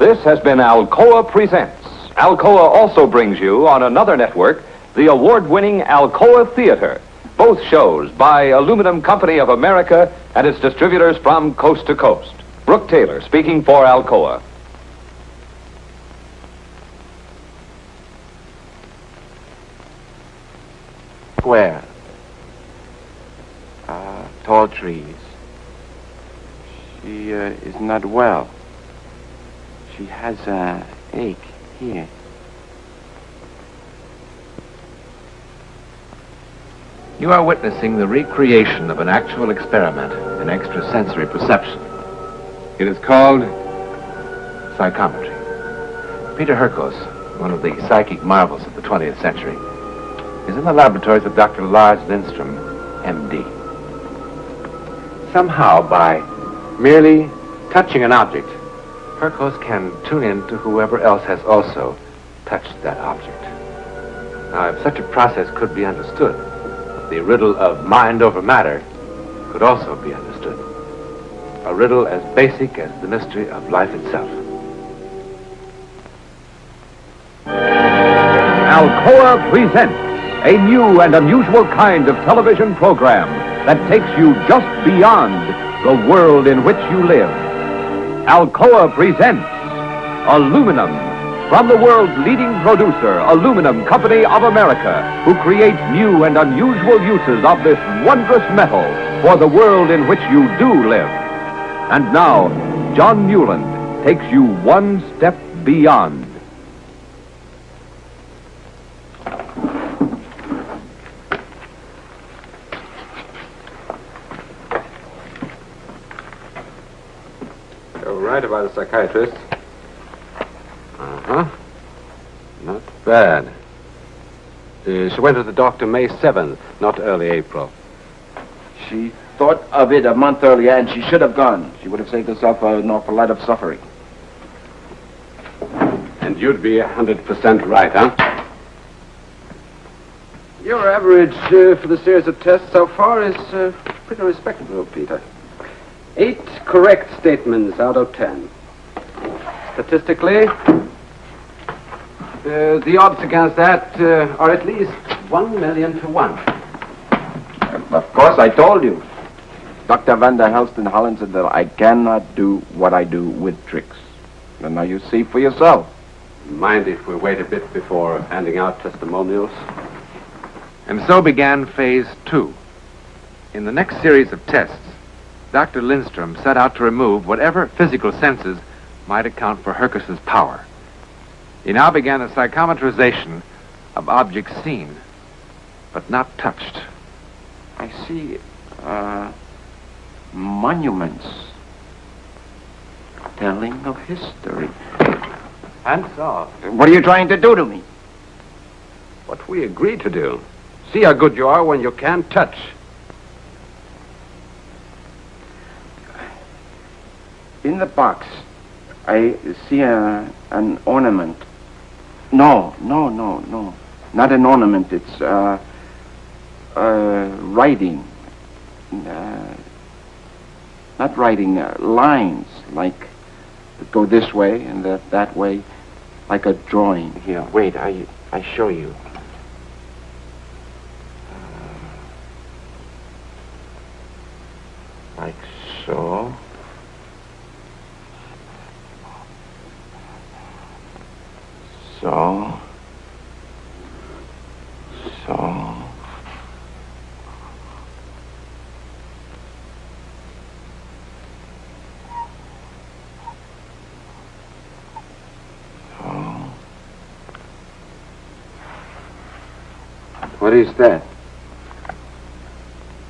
This has been Alcoa Presents. Alcoa also brings you on another network the award-winning Alcoa Theater. Both shows by Aluminum Company of America and its distributors from coast to coast. Brooke Taylor speaking for Alcoa. Square. Tall trees. She is not well. She has an ache here. You are witnessing the recreation of an actual experiment in extrasensory perception. It is called psychometry. Peter Hurkos, one of the psychic marvels of the 20th century, is in the laboratories of Dr. Lars Lindstrom, M.D. Somehow, by merely touching an object, Hurkos can tune in to whoever else has also touched that object. Now, if such a process could be understood, the riddle of mind over matter could also be understood. A riddle as basic as the mystery of life itself. Alcoa presents a new and unusual kind of television program that takes you just beyond the world in which you live. Alcoa presents Aluminum, from the world's leading producer, Aluminum Company of America, who creates new and unusual uses of this wondrous metal for the world in which you do live. And now, John Newland takes you one step beyond. You're right about the psychiatrist. Uh-huh. Not bad. She went to the doctor May 7th, not early April. She thought of it a month earlier, and she should have gone. She would have saved herself an awful lot of suffering. And you'd be 100% right, huh? Your average for the series of tests so far is pretty respectable, Peter. 8 correct statements out of 10. Statistically, the odds against that are at least 1,000,000 to 1. Of course, I told you. Dr. Van der Helst in Holland said that I cannot do what I do with tricks. And now you see for yourself. Mind if we wait a bit before handing out testimonials? And so began phase 2. In the next series of tests, Dr. Lindstrom set out to remove whatever physical senses might account for Hurkos' power. He now began a psychometrization of objects seen, but not touched. I see monuments telling of history. Hands off. What are you trying to do to me? What we agreed to do. See how good you are when you can't touch. In the box, I see an ornament. No. Not an ornament. It's writing. Not writing, lines, like that go this way and that way, like a drawing. Here, wait, I show you. Like so. So. What is that?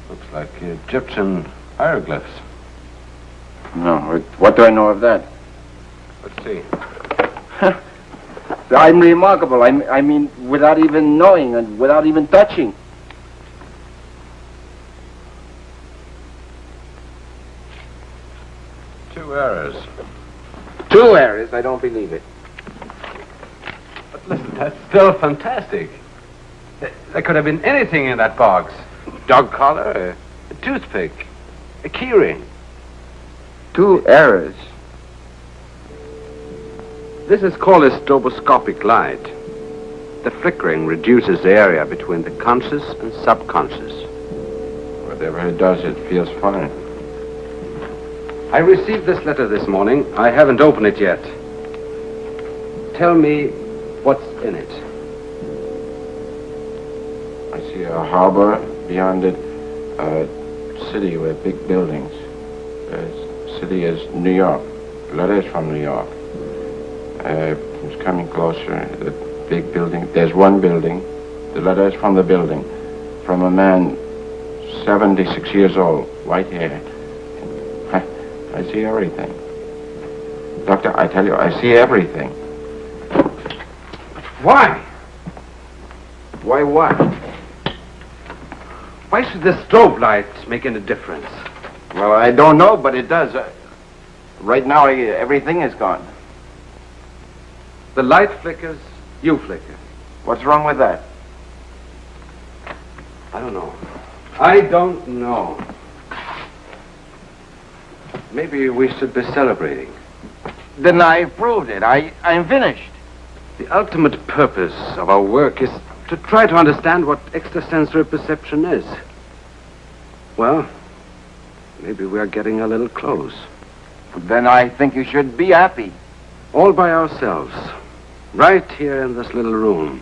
Looks like Egyptian hieroglyphs. No, what do I know of that? Let's see. I'm remarkable. I mean, without even knowing and without even touching. Two errors. 2 errors? I don't believe it. But listen, that's still fantastic. There could have been anything in that box. Dog collar, a toothpick, a keyring. 2 errors. This is called a stroboscopic light. The flickering reduces the area between the conscious and subconscious. Whatever it does, it feels fine. I received this letter this morning. I haven't opened it yet. Tell me what's in it. I see a harbor, beyond it, a city with big buildings. The city is New York. Letters from New York. It's coming closer. The big building. There's one building. The letter is from the building. From a man 76 years old, white hair. I see everything. Doctor, I tell you, I see everything. Why? Why what? Why should the strobe light make any difference? Well, I don't know, but it does. Right now, everything is gone. The light flickers, you flicker. What's wrong with that? I don't know. I don't know. Maybe we should be celebrating. Then I proved it. I'm finished. The ultimate purpose of our work is to try to understand what extrasensory perception is. Well, maybe we are getting a little close. Then I think you should be happy. All by ourselves, right here in this little room.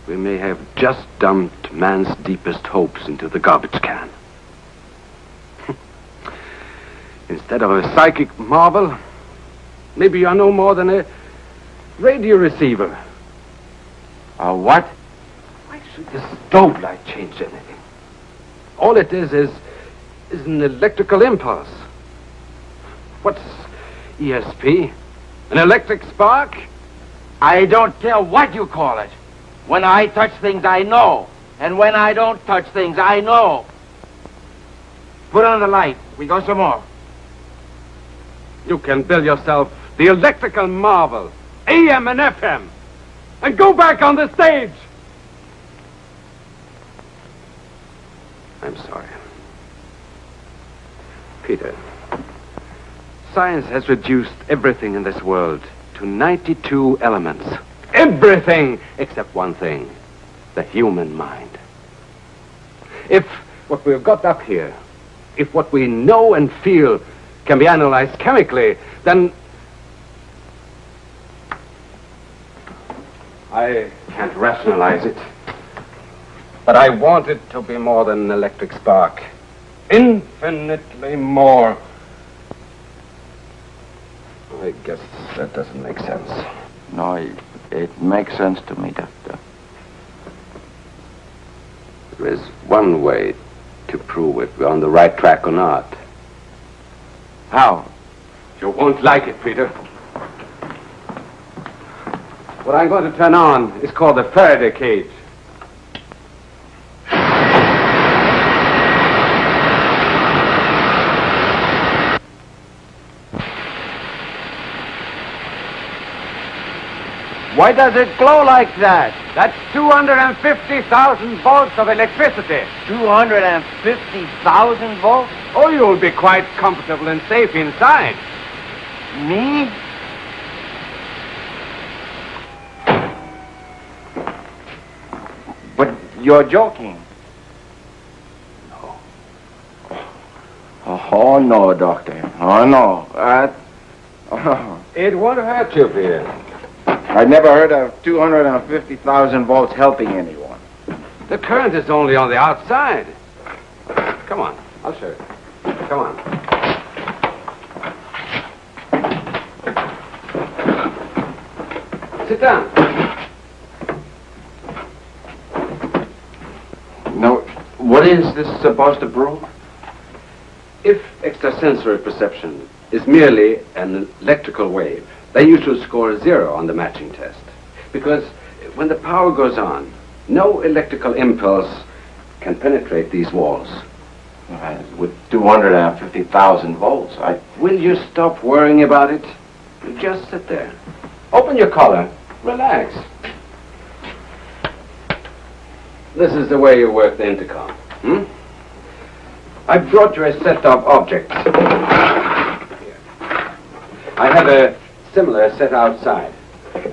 We may have just dumped man's deepest hopes into the garbage can. Instead of a psychic marvel, maybe you are no more than a radio receiver. A what? Why should the strobe light change anything? All it is an electrical impulse. What's ESP? An electric spark? I don't care what you call it. When I touch things, I know. And when I don't touch things, I know. Put on the light. We go some more. You can build yourself the electrical marvel, AM and FM, and go back on the stage. I'm sorry. Peter, science has reduced everything in this world to 92 elements. Everything except one thing, the human mind. If what we've got up here, if what we know and feel can be analyzed chemically, then I can't rationalize it. But I want it to be more than an electric spark. Infinitely more. I guess that doesn't make sense. No, it makes sense to me, Doctor. There is one way to prove if we're on the right track or not. How? You won't like it, Peter. What I'm going to turn on is called the Faraday cage. Why does it glow like that? That's 250,000 volts of electricity. 250,000 volts? Oh, you'll be quite comfortable and safe inside. Me? But you're joking. No. Oh, no, Doctor. Oh, no. It won't hurt you, Peter. I never heard of 250,000 volts helping anyone. The current is only on the outside. Come on, I'll show you. Come on. Sit down. No, what is this supposed to prove? If extrasensory perception is merely an electrical wave, then you should score a 0 on the matching test. Because when the power goes on, no electrical impulse can penetrate these walls. With 250,000 volts, Will you stop worrying about it? You just sit there. Open your collar. Relax. This is the way you work the intercom. I brought you a set of objects. Here. I have a similar set outside.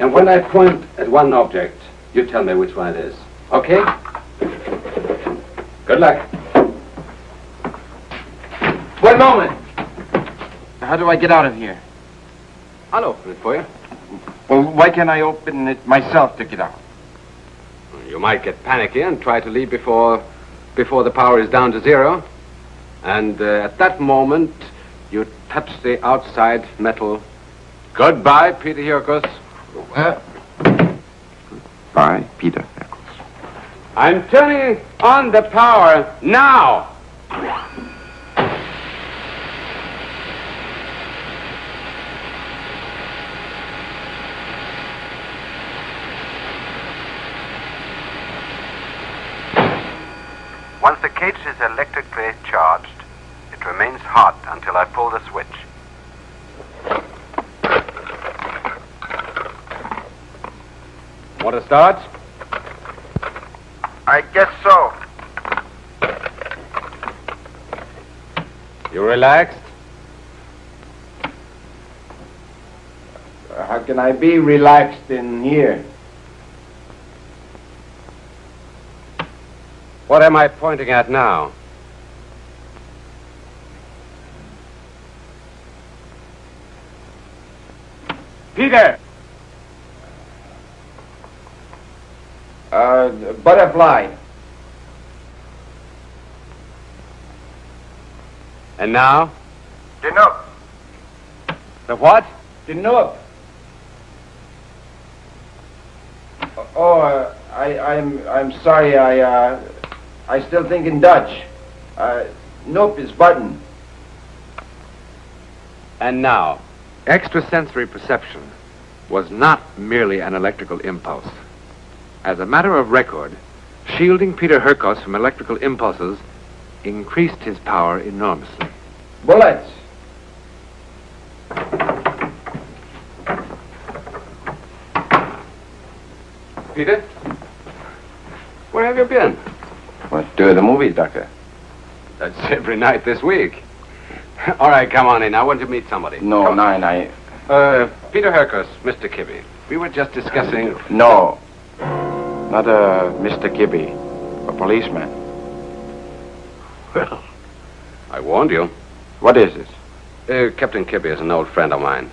And when I point at one object, you tell me which one it is. Okay? Good luck. One moment. How do I get out of here? I'll open it for you. Well, why can't I open it myself to get out? You might get panicky and try to leave before the power is down to zero. And at that moment, you touch the outside metal. Goodbye, Peter Hurkos. Bye, Peter. I'm turning on the power now. Once the cage is electrically charged, it remains hot until I pull the switch. Want to start? I guess so. You relaxed? How can I be relaxed in here? What am I pointing at now? Peter! Butterfly. And now? Enough. The what? The Nook. I'm sorry. I still think in Dutch. Nope is button. And now? Extrasensory perception was not merely an electrical impulse. As a matter of record, shielding Peter Hurkos from electrical impulses increased his power enormously. Bullets. Peter? Where have you been? What, the movies, Doctor? That's every night this week. All right, come on in. I want to meet somebody. No, Come. I... Peter Hurkos, Mr. Kibbe. We were just discussing... No. Not Mr. Kibbe. A policeman. Well, I warned you. What is it? Captain Kibbe is an old friend of mine.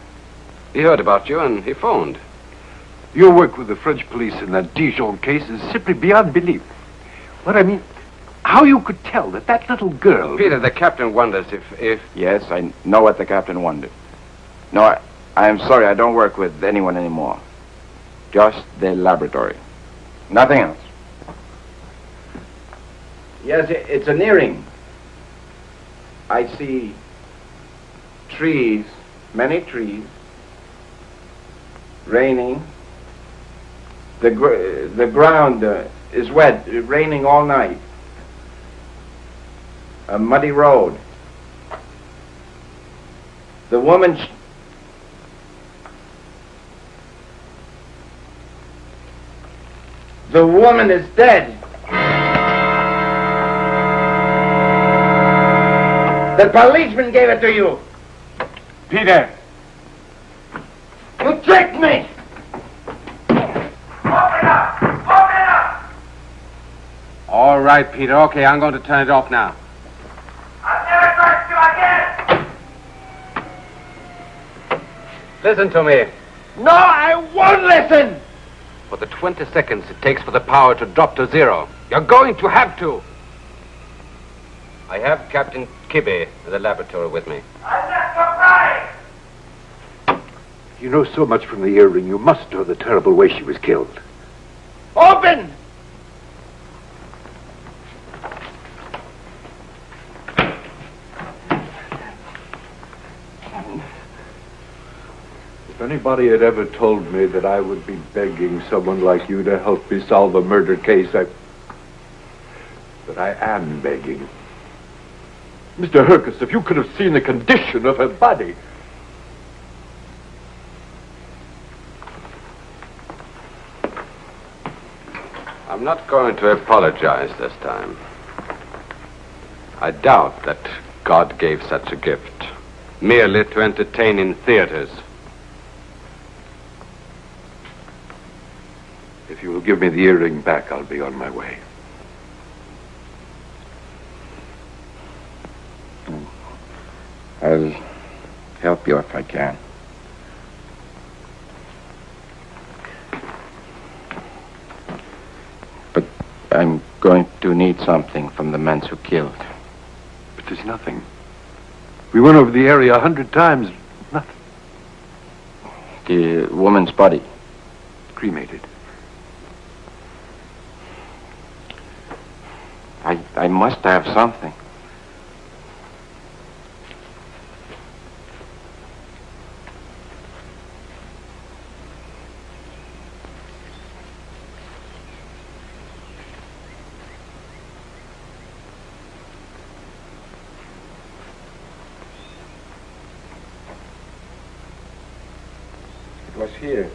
He heard about you and he phoned. Your work with the French police in that Dijon case is simply beyond belief. What I mean, how you could tell that little girl... Peter, the captain wonders if... Yes, I know what the captain wondered. No, I am sorry, I don't work with anyone anymore. Just the laboratory. Nothing else. Yes, it's an earring. I see trees, many trees, raining. The ground is wet, raining all night. A muddy road. The woman... The woman is dead. The policeman gave it to you. Peter! You tricked me. Open up! Open up! All right, Peter. Okay, I'm going to turn it off now. I'll never trust you again! Listen to me. No, I won't listen. For the 20 seconds it takes for the power to drop to zero, you're going to have to. I have Captain Kibbe in the laboratory with me. I'm not surprised! You know so much from the earring, you must know the terrible way she was killed. Open. If anybody had ever told me that I would be begging someone like you to help me solve a murder case, but I am begging. Mr. Hurkos, if you could have seen the condition of her body. I'm not going to apologize this time. I doubt that God gave such a gift merely to entertain in theaters. If you will give me the earring back, I'll be on my way. I'll help you if I can. But I'm going to need something from the men who killed. But there's nothing. We went over the area 100 times. Nothing. The woman's body. Cremated. I must have something. It was here.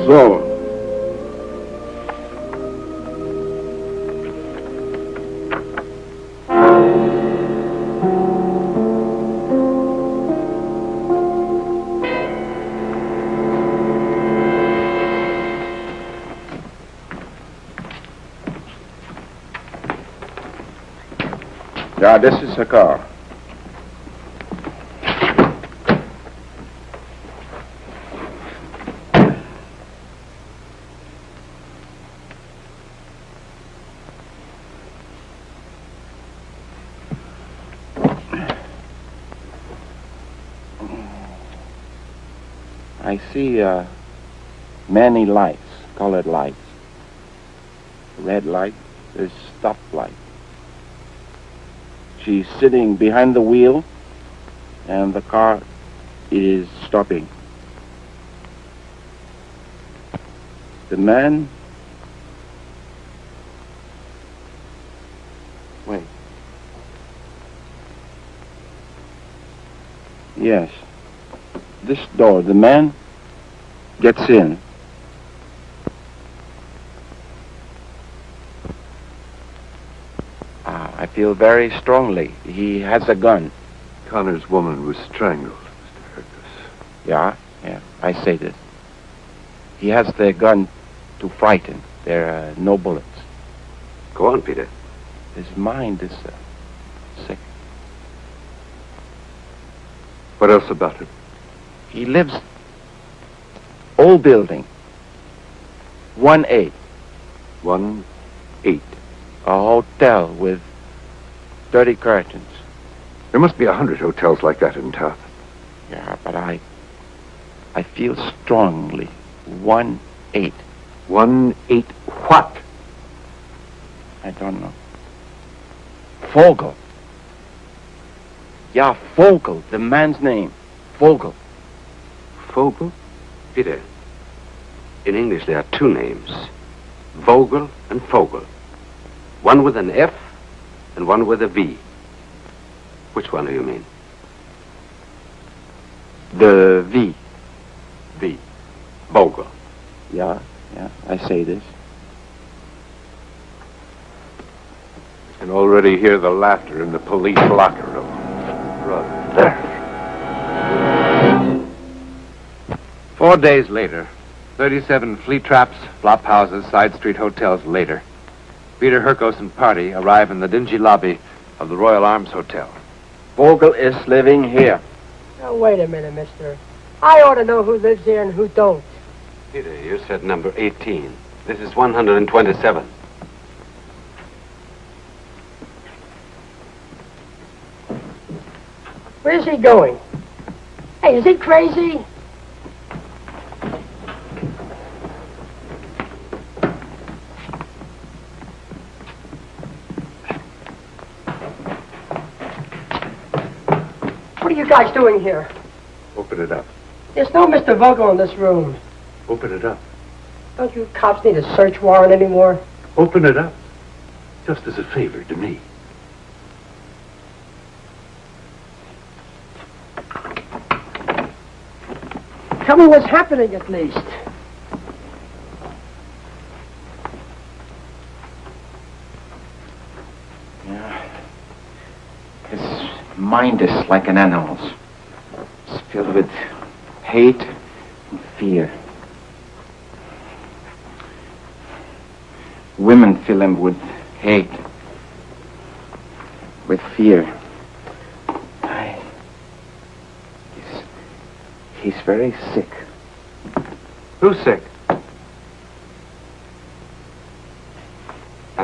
So, yeah, this is her car. I see many lights, colored lights. Red light is stoplight. She's sitting behind the wheel, and the car is stopping. The man... Wait. Yes. This door, the man gets in. I feel very strongly. He has a gun. Connor's woman was strangled, Mr. Hurkos. Yeah, I say this. He has the gun to frighten. There are no bullets. Go on, Peter. His mind is sick. What else about him? He lives... Old building. 1-8. 1-8. A hotel with 30 curtains. There must be 100 hotels like that in town. Yeah, but I feel strongly. 1-8. 1-8 what? I don't know. Vogel. Yeah, Vogel, the man's name. Vogel. Vogel? Peter, in English there are two names. Vogel and Vogel. One with an F and one with a V. Which one do you mean? The V. V. Vogel. Yeah, I say this. I can already hear the laughter in the police locker room. Brother. 4 days later, 37 flea traps, flop houses, side street hotels later, Peter Hurkos and party arrive in the dingy lobby of the Royal Arms Hotel. Vogel is living here. Now, wait a minute, mister. I ought to know who lives here and who don't. Peter, you said number 18. This is 127. Where's he going? Hey, is he crazy? are you guys doing here? Open it up. There's no Mr. Vogel in this room. Open it up. Don't you cops need a search warrant anymore? Open it up. Just as a favor to me. Tell me what's happening at least. Yeah. His mind is like an animal's. It's filled with hate and fear. Women fill him with hate, with fear. He's very sick. Who's sick? I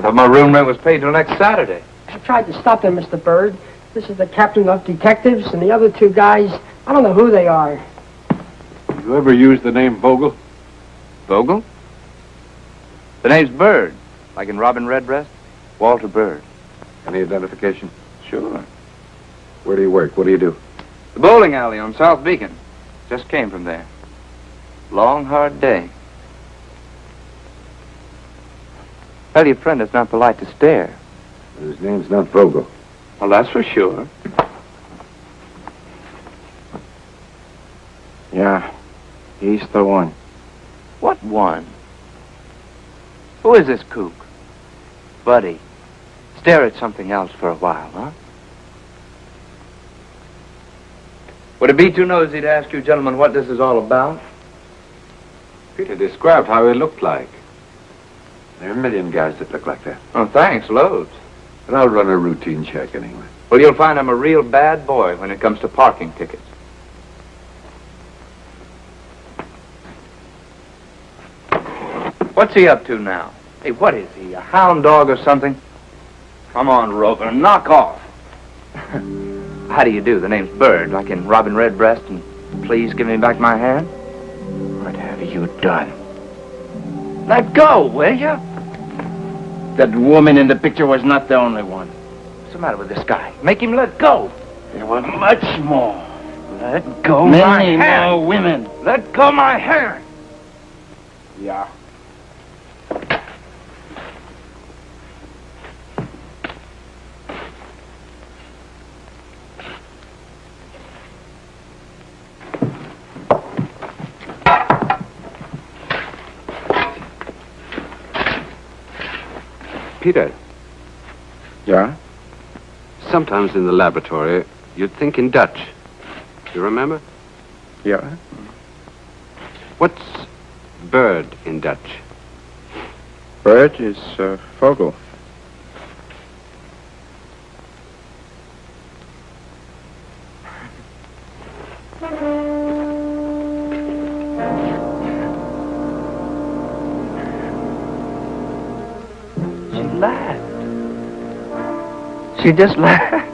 thought my room rent was paid till next Saturday. I tried to stop them, Mr. Bird. This is the captain of detectives, and the other two guys, I don't know who they are. You ever use the name Vogel? Vogel? The name's Bird, like in Robin Redbreast. Walter Bird. Any identification? Sure. Where do you work? What do you do? The bowling alley on South Beacon. Just came from there. Long, hard day. Tell your friend it's not polite to stare. His name's not Vogel. Well, that's for sure. Yeah, he's the one. What one? Who is this kook? Buddy, stare at something else for a while, huh? Would it be too nosy to ask you gentlemen what this is all about? Peter described how he looked like. There are a million guys that look like that. Oh, thanks, loads. But I'll run a routine check anyway. Well, you'll find I'm a real bad boy when it comes to parking tickets. What's he up to now? Hey, what is he, a hound dog or something? Come on, Rover, knock off. How do you do? The name's Bird, like in Robin Redbreast, and please give me back my hand. What have you done? Let go, will you? That woman in the picture was not the only one. What's the matter with this guy? Make him let go. There were much more. Let go my hand. Many more women. Let go my hand. Yeah. Peter, Yeah? sometimes in the laboratory, you'd think in Dutch. You remember? Yeah. What's bird in Dutch? Bird is Vogel. She just laughed.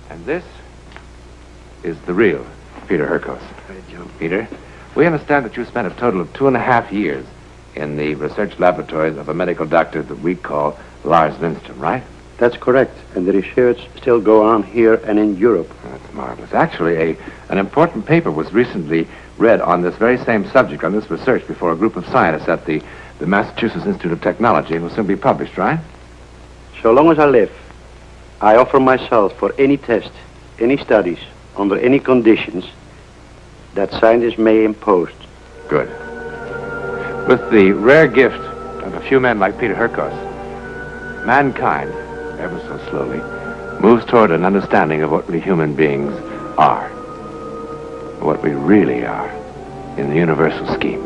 And this is the real Peter Hurkos. Peter, we understand that you spent a total of 2.5 years in the research laboratories of a medical doctor that we call Lars Lindstrom, right? That's correct. And the research still go on here and in Europe. That's marvelous. Actually, an important paper was recently read on this very same subject, on this research, before a group of scientists at the Massachusetts Institute of Technology, and will soon be published, right? So long as I live, I offer myself for any test, any studies, under any conditions that scientists may impose. Good. With the rare gift of a few men like Peter Hurkos, mankind, ever so slowly, moves toward an understanding of what we human beings are, what we really are in the universal scheme.